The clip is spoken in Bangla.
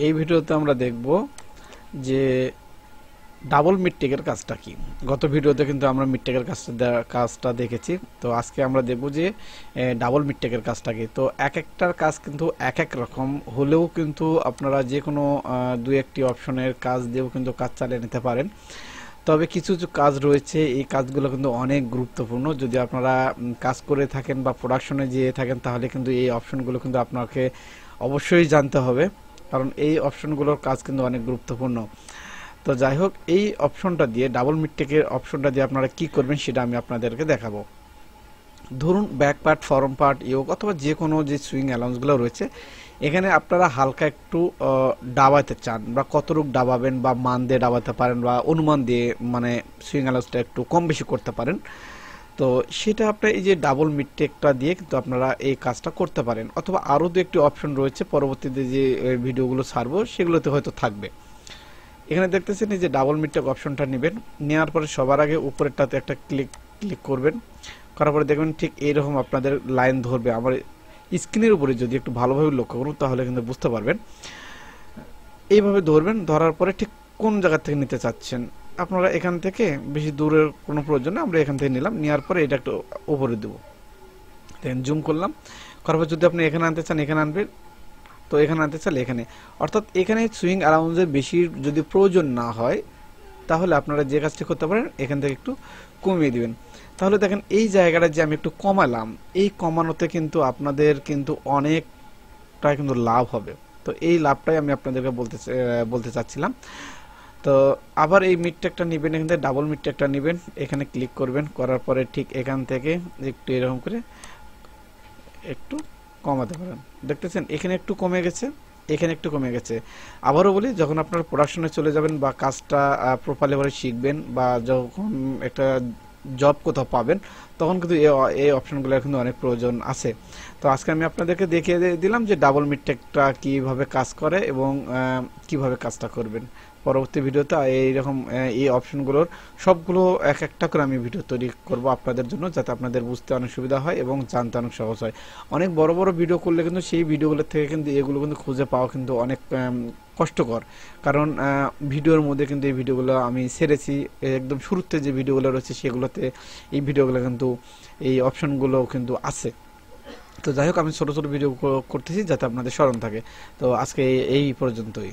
এই ভিডিওতে আমরা দেখব যে ডাবল মিডটেকের কাজটা কি। গত ভিডিওতে কিন্তু আমরা মিডটেকের কাজটা দেখেছি, তো আজকে আমরা দেখব যে ডাবল মিডটেকের কাজটা কি। তো এক একটার কাজ কিন্তু এক এক রকম হলেও কিন্তু আপনারা যে কোনো দুই একটি অপশনের কাজ দিয়েও কিন্তু কাজ চালিয়ে নিতে পারেন। তবে কিছু কিছু কাজ রয়েছে, এই কাজগুলো কিন্তু অনেক গুরুত্বপূর্ণ। যদি আপনারা কাজ করে থাকেন বা প্রোডাকশনে যেয়ে থাকেন তাহলে কিন্তু এই অপশনগুলো কিন্তু আপনাকে অবশ্যই জানতে হবে, কারণ এই অপশনগুলোর কাজ কিন্তু অনেক গুরুত্বপূর্ণ। তো যাই হোক, এই অপশনটা দিয়ে ডাবল মিডটেকের অপশনটা দিয়ে আপনারা কি করবেন সেটা আমি আপনাদেরকে দেখাবো। ধরুন ব্যাক পার্ট, ফরম পার্ট, ইয়োক অথবা যে কোনো যে সুইং অ্যালাউন্সগুলো রয়েছে, এখানে আপনারা হালকা একটু ডাবাতে চান বা কতটুক ডাবাবেন বা মান দিয়ে ডাবাতে পারেন বা অনুমান দিয়ে মানে সুইং অ্যালাউন্সটা একটু কম বেশি করতে পারেন। তো সেটা আপনার এই যে ডাবল মিডটেকটা দিয়ে কিন্তু আপনারা এই কাজটা করতে পারেন, অথবা আরও দু একটি অপশন রয়েছে, পরবর্তীতে যে ভিডিওগুলো ছাড়বো সেগুলোতে হয়তো থাকবে। এখানে দেখতেছেন এই যে ডাবল মিডটেক অপশনটা নেবেন, নেওয়ার পরে সবার আগে উপরেরটাতে একটা ক্লিক করবেন। করার পরে দেখবেন ঠিক এইরকম আপনাদের লাইন ধরবে। আমার স্ক্রিনের উপরে যদি একটু ভালোভাবে লক্ষ্য করুন তাহলে কিন্তু বুঝতে পারবেন। এইভাবে ধরবেন, ধরার পরে ঠিক কোন জায়গা থেকে নিতে চাচ্ছেন আপনারা, এখান থেকে বেশি দূরের কোনো প্রয়োজন নেই, আমরা এখান থেকে নিলাম, নেওয়ার পরে এটা একটু উপরে দেবো, দেখেন জুম করলাম। করার পর যদি আপনি এখানে আনতে চান এখানে আনবেন, তো এখানে আনতে চাইলে এখানে, অর্থাৎ এখানে সুইং অ্যালাউন্সের বেশি যদি প্রয়োজন না হয় তাহলে আপনারা যে কাজটি করতে পারেন এখান থেকে একটু কমিয়ে দিবেন। তাহলে দেখেন এই জায়গাটা যে আমি একটু কমালাম, এই কমানোতে কিন্তু আপনাদের কিন্তু অনেকটা কিন্তু লাভ হবে। তো এই লাভটাই আমি আপনাদেরকে বলতে চাচ্ছিলাম। তো আবার এই মিডটেকটা নেবেন, এখান থেকে ডাবল মিডটেকটা নেবেন, এখানে ক্লিক করবেন, করার পরে ঠিক এখান থেকে একটু এরকম করে একটু কমাতে পারেন। দেখতেছেন এখানে একটু কমে গেছে, এখানে একটু কমে গেছে। আবারও বলি, যখন আপনার প্রোডাকশনে চলে যাবেন বা কাজটা প্রপারলিভাবে শিখবেন বা যখন একটা জব কোথাও পাবেন তখন কিন্তু এই অপশনগুলোর কিন্তু অনেক প্রয়োজন আছে। তো আজকে আমি আপনাদেরকে দেখিয়ে দিলাম যে ডাবল মিডটেকটা কিভাবে কাজ করে এবং কিভাবে কাজটা করবেন। পরবর্তী ভিডিওতে এইরকম এই অপশনগুলোর সবগুলো এক একটা করে আমি ভিডিও তৈরি করব আপনাদের জন্য, যাতে আপনাদের বুঝতে অনেক সুবিধা হয় এবং জানতে অনেক সহজ হয়। অনেক বড় বড় ভিডিও করলে কিন্তু সেই ভিডিওগুলোর থেকে কিন্তু এগুলো কিন্তু খুঁজে পাওয়া কিন্তু অনেক কষ্টকর, কারণ ভিডিওর মধ্যে কিন্তু এই ভিডিওগুলো আমি ছেড়েছি একদম শুরুতে যে ভিডিওগুলো রয়েছে সেগুলোতে এই ভিডিওগুলো কিন্তু এই অপশনগুলো কিন্তু আছে। তো যাই হোক, আমি ছোট ছোট ভিডিও করতেছি যাতে আপনাদের স্মরণ থাকে। তো আজকে এই পর্যন্তই।